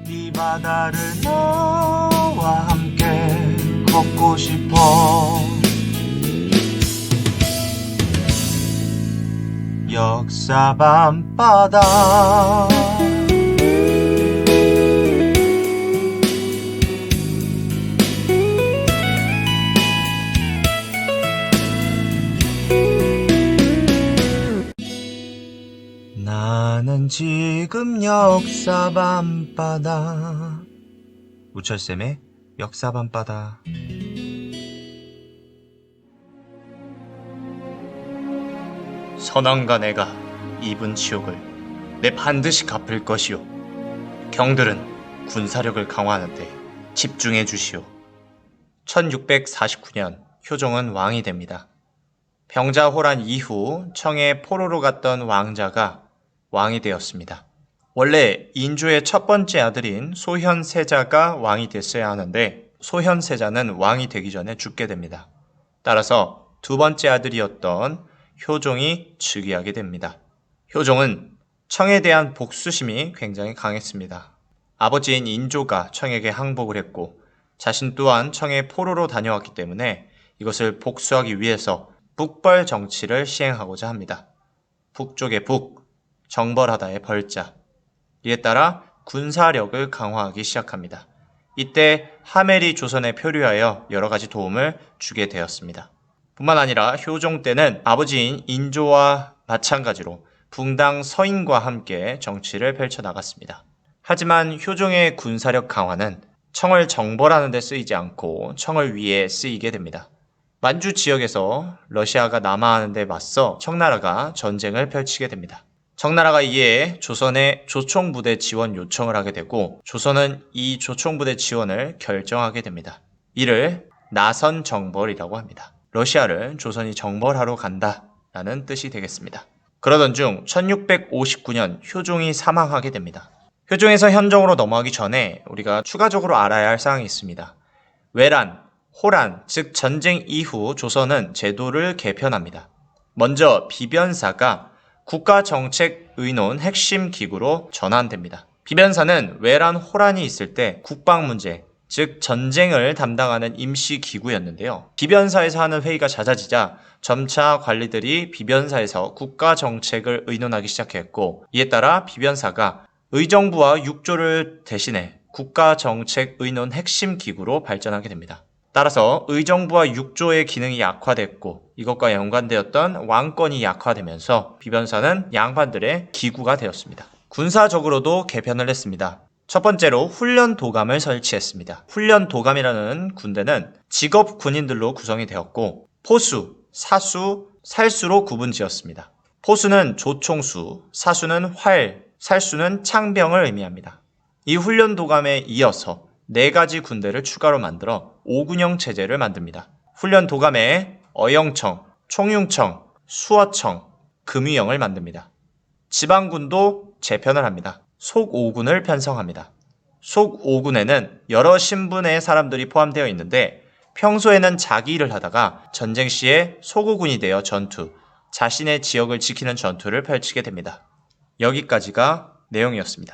이 바다를 너와 함께 걷고 싶어. 역사 밤바다. 나는 지금 역사 밤바다. 우철쌤의 역사 밤바다. 선왕과 내가 입은 치욕을 내 반드시 갚을 것이오. 경들은 군사력을 강화하는데 집중해 주시오. 1649년 효종은 왕이 됩니다. 병자호란 이후 청에 포로로 갔던 왕자가 왕이 되었습니다. 원래 인조의 첫 번째 아들인 소현세자가 왕이 됐어야 하는데 소현세자는 왕이 되기 전에 죽게 됩니다. 따라서 두 번째 아들이었던 효종이 즉위하게 됩니다. 효종은 청에 대한 복수심이 굉장히 강했습니다. 아버지인 인조가 청에게 항복을 했고 자신 또한 청에 포로로 다녀왔기 때문에 이것을 복수하기 위해서 북벌 정치를 시행하고자 합니다. 북쪽의 북, 정벌하다의 벌자. 이에 따라 군사력을 강화하기 시작합니다. 이때 하멜이 조선에 표류하여 여러 가지 도움을 주게 되었습니다. 뿐만 아니라 효종 때는 아버지인 인조와 마찬가지로 붕당 서인과 함께 정치를 펼쳐나갔습니다. 하지만 효종의 군사력 강화는 청을 정벌하는 데 쓰이지 않고 청을 위해 쓰이게 됩니다. 만주 지역에서 러시아가 남하하는 데 맞서 청나라가 전쟁을 펼치게 됩니다. 청나라가 이에 조선에 조총부대 지원 요청을 하게 되고 조선은 이 조총부대 지원을 결정하게 됩니다. 이를 나선 정벌이라고 합니다. 러시아를 조선이 정벌하러 간다라는 뜻이 되겠습니다. 그러던 중 1659년 효종이 사망하게 됩니다. 효종에서 현종으로 넘어가기 전에 우리가 추가적으로 알아야 할 사항이 있습니다. 외란, 호란, 즉 전쟁 이후 조선은 제도를 개편합니다. 먼저 비변사가 국가정책의논 핵심 기구로 전환됩니다. 비변사는 외란, 호란이 있을 때 국방문제, 즉 전쟁을 담당하는 임시기구였는데요. 비변사에서 하는 회의가 잦아지자 점차 관리들이 비변사에서 국가정책을 의논하기 시작했고 이에 따라 비변사가 의정부와 육조를 대신해 국가정책의논 핵심 기구로 발전하게 됩니다. 따라서 의정부와 육조의 기능이 약화됐고 이것과 연관되었던 왕권이 약화되면서 비변사는 양반들의 기구가 되었습니다. 군사적으로도 개편을 했습니다. 첫 번째로 훈련도감을 설치했습니다. 훈련도감이라는 군대는 직업 군인들로 구성이 되었고 포수, 사수, 살수로 구분지었습니다. 포수는 조총수, 사수는 활, 살수는 창병을 의미합니다. 이 훈련도감에 이어서 4가지 군대를 추가로 만들어 5군형 체제를 만듭니다. 훈련도감에 어영청, 총융청, 수어청, 금위영을 만듭니다. 지방군도 재편을 합니다. 속5군을 편성합니다. 속5군에는 여러 신분의 사람들이 포함되어 있는데 평소에는 자기 일을 하다가 전쟁 시에 속5군이 되어 전투, 자신의 지역을 지키는 전투를 펼치게 됩니다. 여기까지가 내용이었습니다.